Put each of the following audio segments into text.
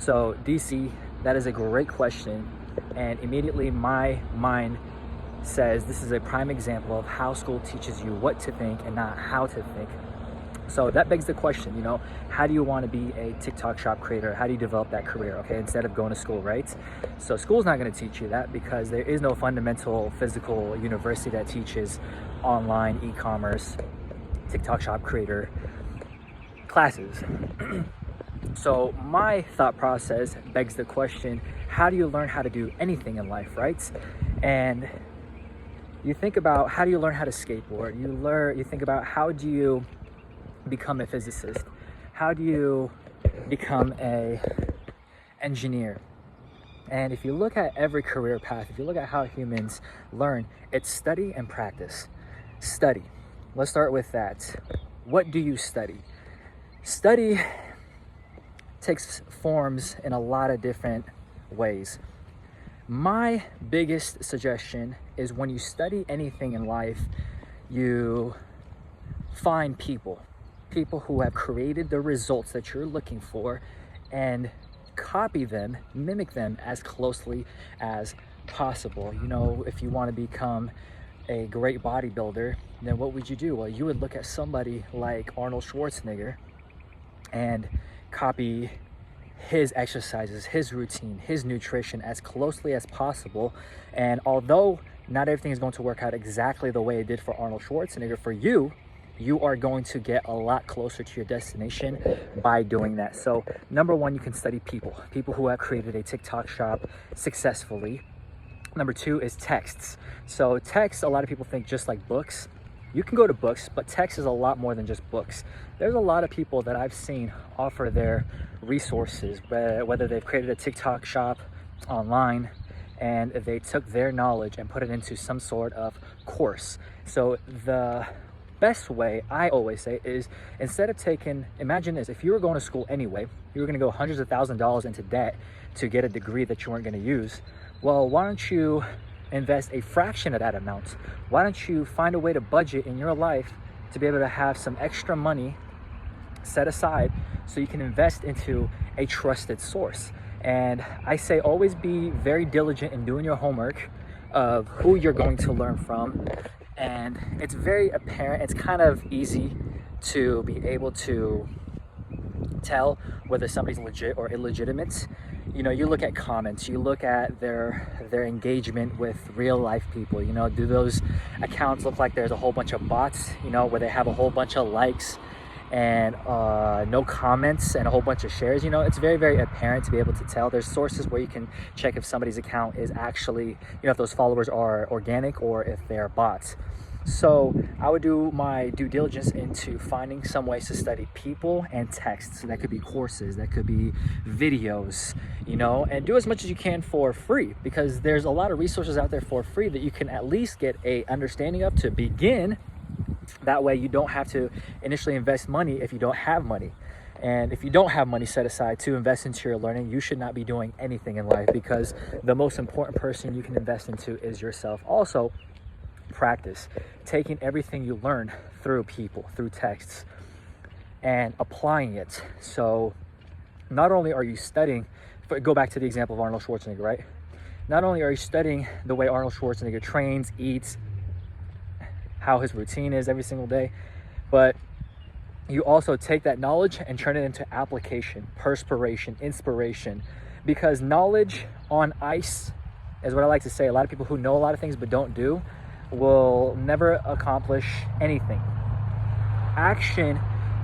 So DC, that is a great question, and immediately my mind says this is a prime example of how school teaches you what to think and not how to think. So that begs the question, how do you want to be a TikTok shop creator? How do you develop that career, okay, instead of going to school, right? So school's not going to teach you that because there is no fundamental physical university that teaches online e-commerce, TikTok shop creator classes. So my thought process begs the question, how do you learn how to do anything in life, right? And you think about, how do you learn how to skateboard? You think about, how do you become a physicist? How do you become a engineer? And if you look at every career path, if you look at how humans learn, it's study and practice. Study. Let's start with that. What do you study? Study takes forms in a lot of different ways. My biggest suggestion is when you study anything in life, you find people who have created the results that you're looking for and copy them, mimic them as closely as possible. If you want to become a great bodybuilder, then what would you do? Well, you would look at somebody like Arnold Schwarzenegger and copy his exercises, his routine, his nutrition as closely as possible. And although not everything is going to work out exactly the way it did for Arnold Schwarzenegger, for you are going to get a lot closer to your destination by doing that. So number one, you can study people who have created a TikTok shop successfully. Number two is texts. So texts, a lot of people think just like books. You can go to books, but text is a lot more than just books. There's a lot of people that I've seen offer their resources, whether they've created a TikTok shop online and they took their knowledge and put it into some sort of course. So the best way, I always say, is instead of imagine this, if you were going to school anyway, you were going to go hundreds of thousands of dollars into debt to get a degree that you weren't going to use. Well, why don't you invest a fraction of that amount? Why don't you find a way to budget in your life to be able to have some extra money set aside so you can invest into a trusted source? And I say always be very diligent in doing your homework of who you're going to learn from. And it's very apparent, it's kind of easy to be able to tell whether somebody's legit or illegitimate. You look at comments, you look at their engagement with real life people. Do those accounts look like there's a whole bunch of bots, where they have a whole bunch of likes and no comments and a whole bunch of shares? It's very, very apparent to be able to tell. There's sources where you can check if somebody's account is actually, if those followers are organic or if they're bots. So I would do my due diligence into finding some ways to study people and texts. That could be courses, that could be videos, and do as much as you can for free, because there's a lot of resources out there for free that you can at least get a understanding of to begin. That way you don't have to initially invest money if you don't have money. And if you don't have money set aside to invest into your learning, you should not be doing anything in life, because the most important person you can invest into is yourself. Also, practice, taking everything you learn through people, through texts, and applying it. So not only are you studying, go back to the example of Arnold Schwarzenegger, right? Not only are you studying the way Arnold Schwarzenegger trains, eats, how his routine is every single day, but you also take that knowledge and turn it into application, perspiration, inspiration, because knowledge on ice is what I like to say. A lot of people who know a lot of things but don't do will never accomplish anything. Action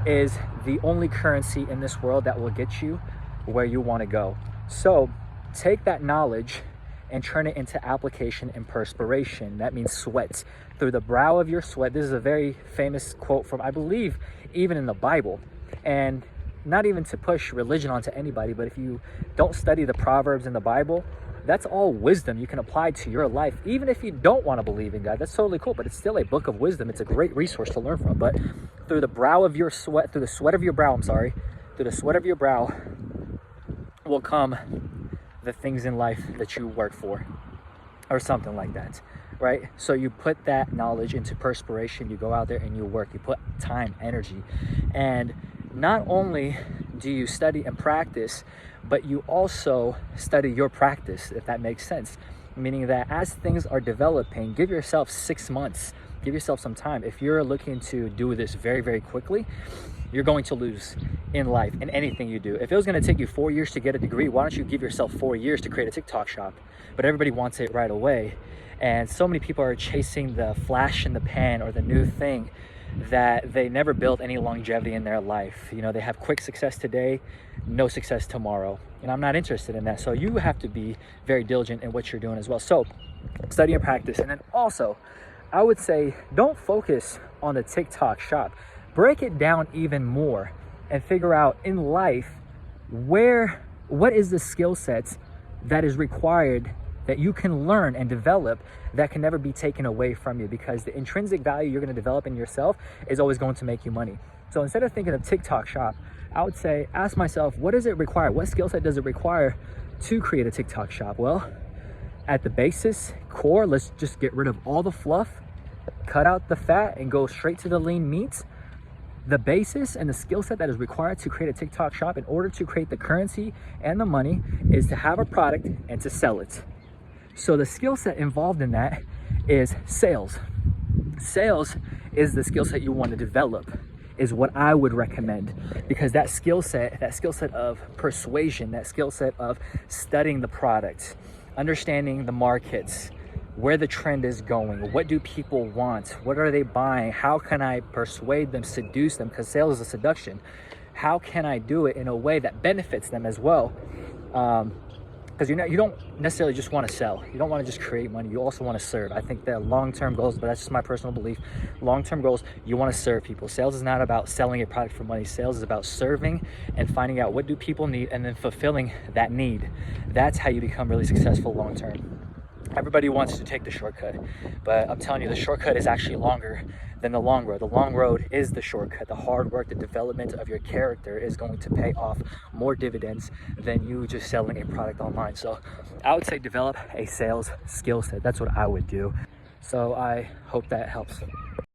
is the only currency in this world that will get you where you want to go. So take that knowledge and turn it into application and perspiration. That means sweat. Through the brow of your sweat. This is a very famous quote from, I believe, even in the Bible. And not even to push religion onto anybody, but if you don't study the Proverbs in the Bible, that's all wisdom you can apply to your life. Even if you don't want to believe in God, that's totally cool, but it's still a book of wisdom. It's a great resource to learn from. But through the brow of your sweat, through the sweat of your brow, through the sweat of your brow will come the things in life that you work for, or something like that, right? So you put that knowledge into perspiration, you go out there and you work, you put time, energy, and not only do you study and practice, but you also study your practice, if that makes sense? Meaning that as things are developing, give yourself 6 months, give yourself some time. If you're looking to do this very, very quickly, you're going to lose in life, in anything you do. If it was going to take you 4 years to get a degree, why don't you give yourself 4 years to create a TikTok shop? But everybody wants it right away. And so many people are chasing the flash in the pan or the new thing that they never built any longevity in their life. You know, they have quick success today, no success tomorrow. And I'm not interested in that. So you have to be very diligent in what you're doing as well. So study and practice. And then also, I would say don't focus on the TikTok shop. Break it down even more and figure out in life what is the skill sets that is required that you can learn and develop that can never be taken away from you, because the intrinsic value you're going to develop in yourself is always going to make you money. So instead of thinking of TikTok shop, I would say ask myself, what does it require? What skill set does it require to create a TikTok shop? Well, at the basis core, let's just get rid of all the fluff, cut out the fat, and go straight to the lean meats. The basis and the skill set that is required to create a TikTok shop in order to create the currency and the money is to have a product and to sell it. So the skill set involved in that is sales. Sales is the skill set you want to develop, is what I would recommend, because that skill set of persuasion, that skill set of studying the product, understanding the markets, where the trend is going, what do people want, what are they buying, how can I persuade them, seduce them, because sales is a seduction. How can I do it in a way that benefits them as well? Because you don't necessarily just want to sell. You don't want to just create money. You also want to serve. I think that long-term goals, but that's just my personal belief, long-term goals, you want to serve people. Sales is not about selling a product for money. Sales is about serving and finding out what do people need and then fulfilling that need. That's how you become really successful long-term. Everybody wants to take the shortcut, but I'm telling you, the shortcut is actually longer than the long road. The long road is the shortcut. The hard work, the development of your character is going to pay off more dividends than you just selling a product online. So I would say develop a sales skill set. That's what I would do. So I hope that helps.